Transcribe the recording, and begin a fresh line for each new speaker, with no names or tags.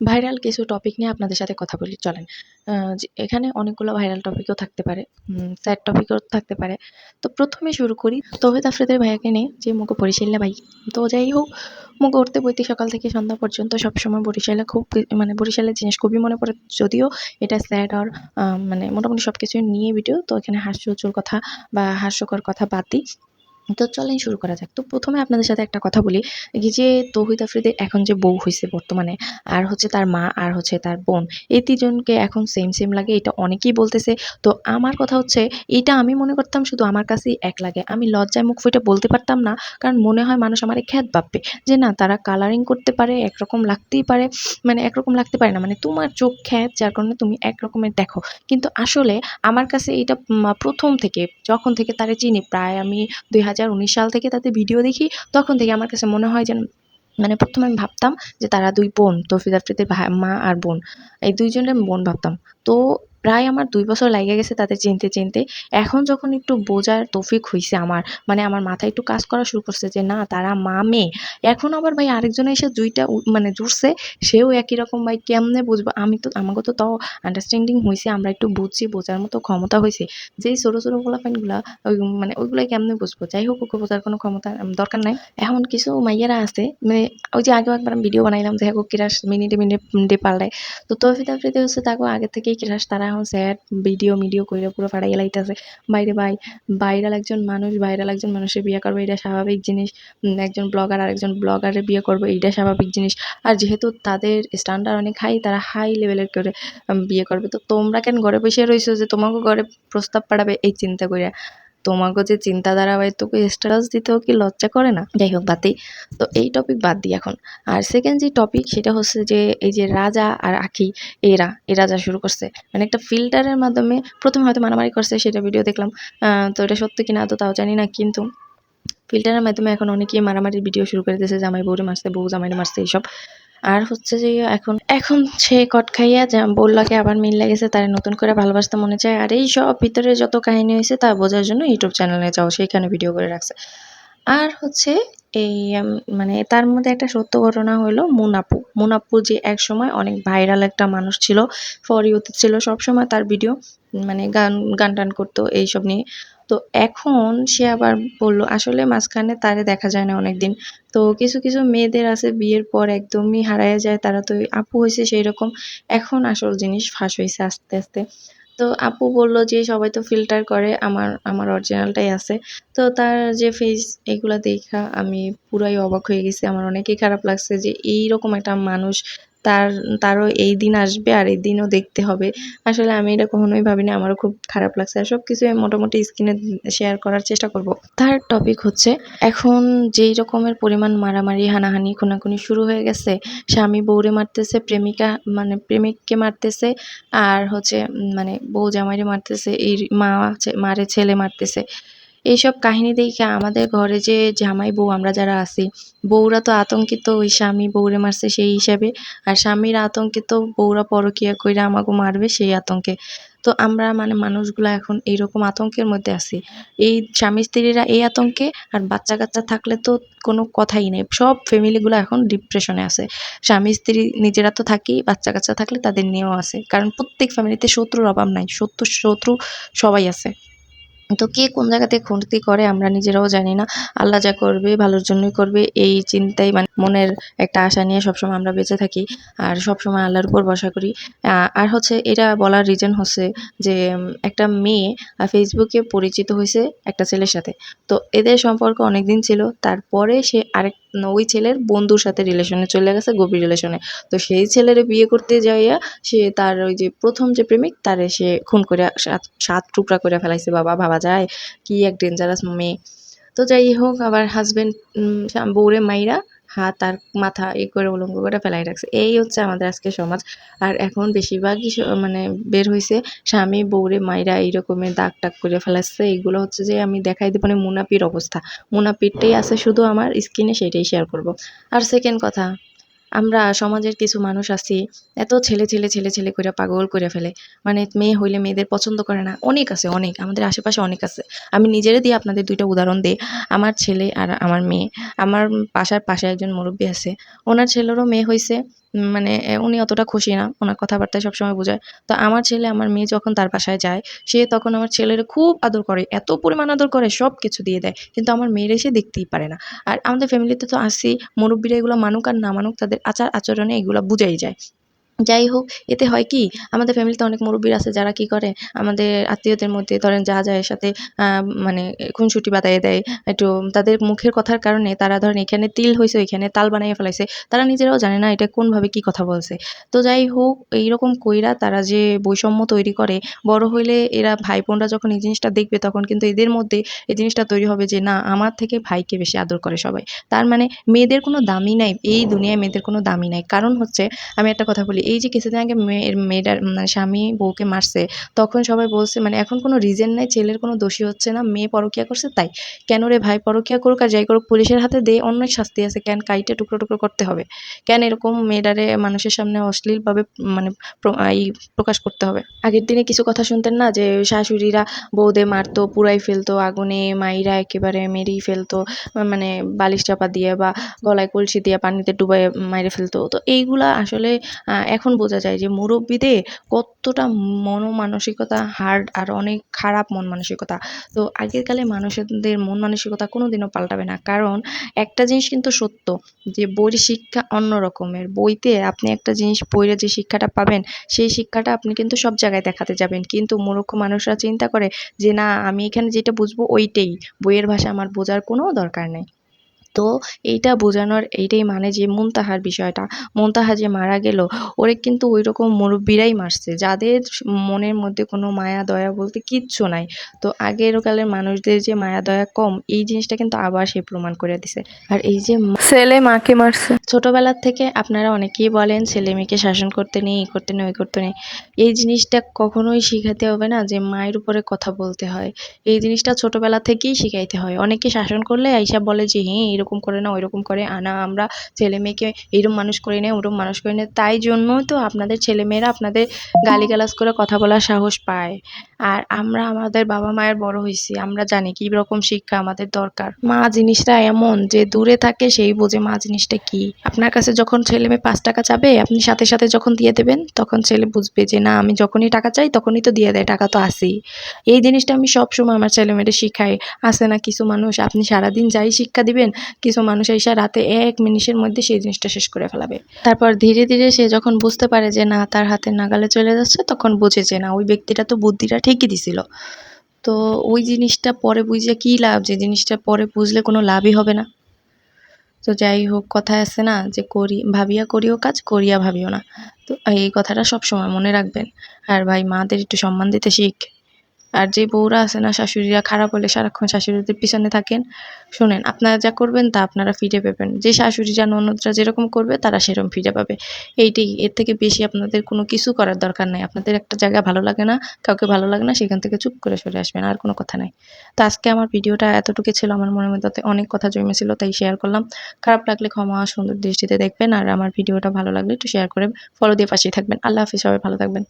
Viral কিছু topic নিয়ে আপনাদের সাথে কথা বলি চলেন। এখানে অনেকগুলো ভাইরাল টপিকও থাকতে পারে, স্যাড টপিকও থাকতে পারে। তো প্রথমে শুরু করি তৌহিদ আফ্রিদের ভাইয়াকে নিয়ে, যে মুগো বরিশাল্লা ভাই। তো যাই হোক, মুগো উঠতে বইতে সকাল থেকে সন্ধ্যা পর্যন্ত সবসময় বরিশালে খুব মানে বরিশালের জিনিস খুবই মনে পড়ে। যদিও এটা স্যাড আর মানে মোটামুটি সব কিছু নিয়ে ভিডিও, তো এখানে হাস্যোজ্জ্বল কথা বা হাস্যকর কথা বাদ দিই। তো চলেন শুরু করা যাক। তো প্রথমে আপনাদের সাথে একটা কথা বলি, এই যে তৌহিদ আফ্রিদির এখন যে বউ হয়েছে বর্তমানে, আর হচ্ছে তার মা, আর হচ্ছে তার বোন, এই তিনজনকে এখন সেম সেম লাগে, এটা অনেকেই বলতেছে। তো আমার কথা হচ্ছে, এটা আমি মনে করতাম শুধু আমার কাছেই এক লাগে, আমি লজ্জায় মুখ ফুটে বলতে পারতাম না, কারণ মনে হয় মানুষ আমারে খ্যাত ভাববে যে না, তারা কালারিং করতে পারে, একরকম লাগতেই পারে, মানে একরকম লাগতে পারে না, মানে তোমার চোখ খ্যাত, যার কারণে তুমি একরকমের দেখো। কিন্তু আসলে আমার কাছে এটা প্রথম থেকে, যখন থেকে তারে চিনি, প্রায় আমি 2019 সাল থেকে তাদের ভিডিও দেখি, তখন থেকে আমার কাছে মনে হয় যেন, মানে প্রথমে আমি ভাবতাম যে তারা দুই বোন, তৌফিক আফ্রিদির মা আর বোন, এই দুইজনের আমি বোন ভাবতাম। তো প্রায় আমার 2 বছর লাগে গেছে তাদের চিনতে চিনতে। এখন যখন একটু বোঝার তৌফিক হয়েছে আমার, মানে আমার মাথায় একটু কাজ করা শুরু করছে যে না, তারা মা মেয়ে। এখন আবার ভাই আরেকজনে এসে দুইটা মানে জুড়ছে, সেও একই রকম। ভাই কেমনে বুঝবো আমি? তো আমাকে তো তাও আন্ডারস্ট্যান্ডিং হয়েছে, আমরা একটু বুঝছি, বোঝার মতো ক্ষমতা হয়েছে। যেই ছোট ছোট পোলাপাইনগুলা, ওই মানে ওইগুলাই কেমনে বুঝবো? যাই হোক, ওকে বোঝার কোনো ক্ষমতা দরকার নাই। এখন কিছু মাইয়ারা আছে, মানে ওই যে আগেও একবার আমি ভিডিও বানাইলাম যে হ্যাঁ ক্রাশ মিনিটে মিনিটে পাল্টায়। তো তৌফিক আফ্রিদি হচ্ছে তাকে আগে থেকেই ক্রাশ, তারা এখন স্যাড ভিডিও মিডিও করে পুরো ফাটাই লাইতেছে। বাইরে ভাই, ভাইরাল একজন মানুষের বিয়ে করবে, এটা স্বাভাবিক জিনিস। একজন ব্লগার আরেকজন ব্লগারের বিয়ে করবে, এটা স্বাভাবিক জিনিস। আর যেহেতু তাদের স্ট্যান্ডার্ড অনেক হাই, তারা হাই লেভেলের করে বিয়ে করবে। তো তোমরা কেন ঘরে বসে রইছো যে তোমাকে ঘরে প্রস্তাব পাঠাবে এই চিন্তা কইরা? তোমাকে যে চিন্তাধারা বা তোকে স্ট্যাটাস দিতেও কি লজ্জা করে না? যাই হোক, বাদ দিই। তো এই টপিক বাদ দিই এখন। আর সেকেন্ড যে টপিক, সেটা হচ্ছে যে এই যে রাজা আর আখি, এরা যা শুরু করছে, মানে একটা ফিল্টারের মাধ্যমে প্রথমে হয়তো মারামারি করছে, সেটা ভিডিও দেখলাম। তো এটা সত্যি কিনা তো তাও জানি না, কিন্তু ফিল্টারের মাধ্যমে এখন অনেকেই মারামারির ভিডিও শুরু করে দিয়েছে, জামাই বউরে মারছে, বউ জামাইরে মারছে, এইসব। আর হচ্ছে যে এখন এখন সে কট খাইয়া বউলাকে আবার মিল লেগেছে, তারে নতুন করে ভালোবাসতে মনে চায়। আর এই সব ভিতরে যত কাহিনী হয়েছে তা বোঝার জন্য ইউটিউব চ্যানেলে যাও, সেইখানে ভিডিও করে রাখছে। আর হচ্ছে এই মানে তার মধ্যে একটা সত্য ঘটনা হলো মুনাপু যে একসময় অনেক ভাইরাল একটা মানুষ ছিল, ফর ইউথ ছিল, সবসময় তার ভিডিও মানে গান গান টান করতো এইসব নিয়ে। তো এখন সে আবার বলল, আসলে মাঝখানে তারে দেখা যায় না অনেকদিন। তো কিছু কিছু মেয়েদের আছে বিয়ের পর একদমই হারায় যায়, তারা তো আপু হয়েছে সেই রকম। এখন আসল জিনিস ফাঁস হয়েছে আস্তে আস্তে। তো আপু বলল যে সবাই তো ফিল্টার করে, আমার আমার অরিজিনালটাই আছে। তো তার যে ফেস, এগুলা দেখা আমি পুরাই অবাক হয়ে গেছি। আমার অনেকই খারাপ লাগছে যে এইরকম একটা মানুষ, তার তারও এই দিন আসবে আর এই দিনও দেখতে হবে। আসলে আমি এটা কখনোই ভাবিনি, আমারও খুব খারাপ লাগছে। আর সবকিছু আমি মোটামুটি স্ক্রিনে শেয়ার করার চেষ্টা করব। তার টপিক হচ্ছে, এখন যেই রকমের পরিমাণ মারামারি হানাহানি খুনাখুনি শুরু হয়ে গেছে, স্বামী বউরে মারতেছে, প্রেমিকা মানে প্রেমিককে মারতেছে, আর হচ্ছে মানে বউ জামাইরে মারতেছে, এই মারে ছেলে মারতেছে। এইসব কাহিনী দেইখা আমাদের ঘরে যে জামাই বউ আমরা যারা আছি, বউরা তো আতঙ্কিত ওই স্বামী বউরে মারছে সেই হিসাবে, আর স্বামীরা আতঙ্কিত বউরা পরকিয়া কইরা আমাকে মারবে সেই আতঙ্কে। তো আমরা মানে মানুষগুলা এখন এইরকম আতঙ্কের মধ্যে আছি। এই স্বামী স্ত্রীরা এই আতঙ্কে, আর বাচ্চা কাচ্চা থাকলে তো কোনো কথাই নেই। সব ফ্যামিলিগুলো এখন ডিপ্রেশনে আছে। স্বামী স্ত্রী নিজেরা তো থাকেই, বাচ্চা কাচ্চা থাকলে তাদের নিয়েও আছে, কারণ প্রত্যেক ফ্যামিলিতে শত্রুর অভাব নাই, শত্রু সবাই আছে। তো কে কোন জায়গা থেকে খুঁটি করে আমরা নিজেরাও জানি না। আল্লাহ যা করবে ভালোর জন্যই করবে, এই চিন্তাই মানে মনের একটা আশা নিয়ে সবসময় আমরা বেঁচে থাকি, আর সবসময় আল্লাহর উপর ভরসা করি। আর হচ্ছে এটা বলার রিজন হচ্ছে যে একটা মেয়ে ফেসবুকে পরিচিত হয়েছে একটা ছেলের সাথে। তো এদের সম্পর্ক অনেক দিন ছিল, তারপরে সে আরেক ওই ছেলের বন্ধুর সাথে রিলেশনে চলে গেছে, গভীর রিলেশনে। তো সেই ছেলেরে বিয়ে করতে যাইয়া সে তার ওই যে প্রথম যে প্রেমিক তারে সে খুন করে সাত টুকরা করে ফেলাইছে। বাবা, ভাবা যায়? কি এক ডেঞ্জারাস মেয়ে। তো যাই হোক, আবার হাসব্যান্ড বউরে মাইরা হাত আর মাথা করে উলঙ্গ করে ফেলাই রাখছে। এই হচ্ছে আমাদের আজকে সমাজ। আর এখন বেশিরভাগই মানে বের হইছে স্বামী বউরে মাইরা এই রকমের দাগ টাগ করে ফেলাচ্ছে। এইগুলো হচ্ছে যে আমি দেখাই দিব মানে মুনাপির অবস্থা। মুনাপিরটাই আছে শুধু আমার স্ক্রিনে, সেটাই শেয়ার করব। আর সেকেন্ড কথা, আমরা সমাজের কিছু মানুষ আছি, এত ছেলে কইরা পাগল কইরা ফেলে। মানে মেয়ে হইলে মেয়েদের পছন্দ করে না। অনেক আছে, অনেক। আমাদের আশেপাশে অনেক আছে। আমি নিজেরে দিয়ে আপনাদের ২ টা উদাহরণ দেই। আমার ছেলে আর আমার মেয়ে। আমার বাসার পাশে একজন মুরুব্বি আছে। ওনার ছেলেরও মেয়ে হইছে। মানে উনি অতটা খুশি না। উনার কথাবার্তায় সবসময় বোঝায়। তো আমার ছেলে, আমার মেয়ে যখন তার বাসায় যায়, সে তখন আমার ছেলেরে খুব আদর করে। এত পরিমাণ আদর করে সবকিছু দিয়ে দেয়। কিন্তু আমার মেয়েরে সে দেখতেই পারে না। আর আমাদের ফ্যামিলিতে তো আছেই মুরুব্বিরা এগুলা মানুক আর না মানুক তাদের আচার-আচরণে এগুলা বুঝাই যায়। যাই হোক, এতে হয় কি আমাদের ফ্যামিলিতে অনেক মুরুব্বিরা আছে যারা কি করে আমাদের আত্মীয়দের মধ্যে ধরেন যা যায় সাথে মানে খুনসুটি বাদায়ে দেয়। একটু তাদের মুখের কথার কারণে তারা ধরেন এখানে তিল হইছে ওইখানে তাল বানাইয়া ফেলাইছে। তারা নিজেরাও জানে না এটা কোনভাবে কি কথা বলছে। তো যাই হোক এইরকম কইরা তারা যে বৈষম্য তৈরি করে, বড় হইলে এরা ভাই-বোনরা যখন এই জিনিসটা দেখবে তখন কিন্তু এদের মধ্যে এই জিনিসটা তৈরি হবে যে না আমার থেকে ভাইকে বেশি আদর করে সবাই। তার মানে মেয়েদের কোনো দামই নাই। এই দুনিয়ায় মেয়েদের কোনো দামই নাই। কারণ হচ্ছে আমি একটা কথা বলি, এই যে কিছুদিন আগে মেয়েটার মানে স্বামী বউকে মারছে, তখন সবাই বলছে মানে এখন কোনো রিজন নাই, ছেলের কোনো দোষী হচ্ছে না, মেয়ে পরকীয়া করছে তাই। কেন রে ভাই পরকীয়া করুক আর যাই করুক পুলিশের হাতে দে, অন্যের শাস্তি আছে। কেন কাইটে টুকরো, টুকরো করতে হবে? কেন এরকম মেয়েটারে মানুষের সামনে অশ্লীলভাবে মানে প্রকাশ করতে হবে? আগের দিনে কিছু কথা শুনতেন না যে শাশুড়িরা বউদের মারতো, পুড়াই ফেলতো আগুনে, মাইরা একেবারে মেরেই ফেলতো। মানে বালিশ চাপা দিয়ে বা গলায় কলসি দিয়ে পানিতে ডুবাইয়ে মাইরে ফেলতো। তো এইগুলা আসলে এখন বোঝা যায় যে মুরব্বিদের কতটা মন-মানসিকতা হার্ড আর অনেক খারাপ মন মানসিকতা। তো আগের কালে মানুষদের মন মানসিকতা কোনোদিনও পাল্টাবে না। কারণ একটা জিনিস কিন্তু সত্য যে বইয়ের শিক্ষা অন্য রকমের। বইতে আপনি একটা জিনিস পইড়া যে শিক্ষাটা পাবেন, সেই শিক্ষাটা আপনি কিন্তু সব জায়গায় দেখাতে যাবেন। কিন্তু মূর্খ মানুষরা চিন্তা করে যে না আমি এখানে যেটা বুঝবো ওইটাই। বইয়ের ভাষা আমার বোঝার কোনো দরকার নেই। তো এইটা বোঝানোর এইটাই মানে যে মুনতাহার বিষয়টা। মুনতাহা যে মারা গেল, ওরে কিন্তু ঐরকম মুরব্বিরাই মারছে। যাদের মনের মধ্যে কোনো মায়া দয়া বলতে কিচ্ছু নাই। তো আগের কালের মানুষদের যে মায়া দয়া কম, এই জিনিসটা কিন্তু আবার সে প্রমাণ করে দিছে। আর এই যে ছেলে মাকে মারছে। ছোটবেলার থেকে আপনারা অনেকেই বলেন ছেলে মেয়েকে শাসন করতে নেই, এই করতে নেই, ওই করতে নেই। এই জিনিসটা কখনোই শিখাতে হবে না যে মায়ের উপরে কথা বলতে হয়। এই জিনিসটা ছোটবেলা থেকেই শিখাইতে হয়। অনেকে শাসন করলে আইসা বলে যে হ্যাঁ এরকম করে না ওইরকম করে আমরা ছেলে মেয়েকে এইরকম মানুষ করি না ওরকম মানুষ করি না, তাই জন্যই তো আপনাদের ছেলেমেয়েরা আপনাদের গালিগালাজ করে কথা বলার সাহস পায়। আর আমরা আমাদের বাবা মায়ের বড় হইছি, আমরা জানি কি রকম শিক্ষা আমাদের দরকার। মা জিনিসটা এমন যে দূরে থাকে সেই বোঝে মা জিনিসটা কি। আপনার কাছে যখন ছেলে মেয়ে ৫ টাকা চাবে আপনি সাথে সাথে যখন দিয়ে দেবেন তখন ছেলে বুঝবে যে না আমি যখনই টাকা চাই তখনই তো দিয়ে দেয়, টাকা তো আছেই। এই জিনিসটা আমি সবসময় আমার ছেলেমেয়েদের শিখাই। আছে না কিছু মানুষ আপনি সারাদিন যাই শিক্ষা দিবেন, কিছু মানুষ আইসা রাতে ১ মিনিটের মধ্যে সেই জিনিসটা শেষ করে ফেলাবে। তারপর ধীরে ধীরে সে যখন বুঝতে পারে যে না তার হাতের নাগালে চলে যাচ্ছে তখন বোঝে যে না ওই ব্যক্তিটা তো বুদ্ধিটা ঠিকই দিছিল। তো ওই জিনিসটা পরে বুঝে কি লাভ, যে জিনিসটা পরে বুঝলে কোনো লাভই হবে না। তো যাই হোক কথায় আছে না যে ভাবিয়া করিও কাজ করিয়া ভাবিও না। তো এই কথাটা সবসময় মনে রাখবেন। আর ভাই মাদের একটু সম্মান দিতে শিখ। আর যে বউরা আছে না শাশুড়িরা খারাপ হলে সারাক্ষণ শাশুড়িদের পিছনে থাকেন, শোনেন আপনারা যা করবেন তা আপনারা ফিরে পাবেন। যে শাশুড়িরা ননদরা যেরকম করবে তারা সেরকম ফিরে পাবে। এইটাই, এর থেকে বেশি আপনাদের কোনো কিছু করার দরকার নাই। আপনাদের একটা জায়গা ভালো লাগে না, কাউকে ভালো লাগে না, সেখান থেকে চুপ করে সরে আসবেন, আর কোনো কথা নাই। তো আজকে আমার ভিডিওটা এতটুকু ছিল, আমার মনের মধ্যে অনেক কথা জমেছিল তাই শেয়ার করলাম। খারাপ লাগলে ক্ষমা সুন্দর দৃষ্টিতে দেখবেন। আর আমার ভিডিওটা ভালো লাগলে একটু শেয়ার করে ফলো দিয়ে পাশেই থাকবেন। আল্লাহ হাফেজ, সবাই ভালো থাকবেন।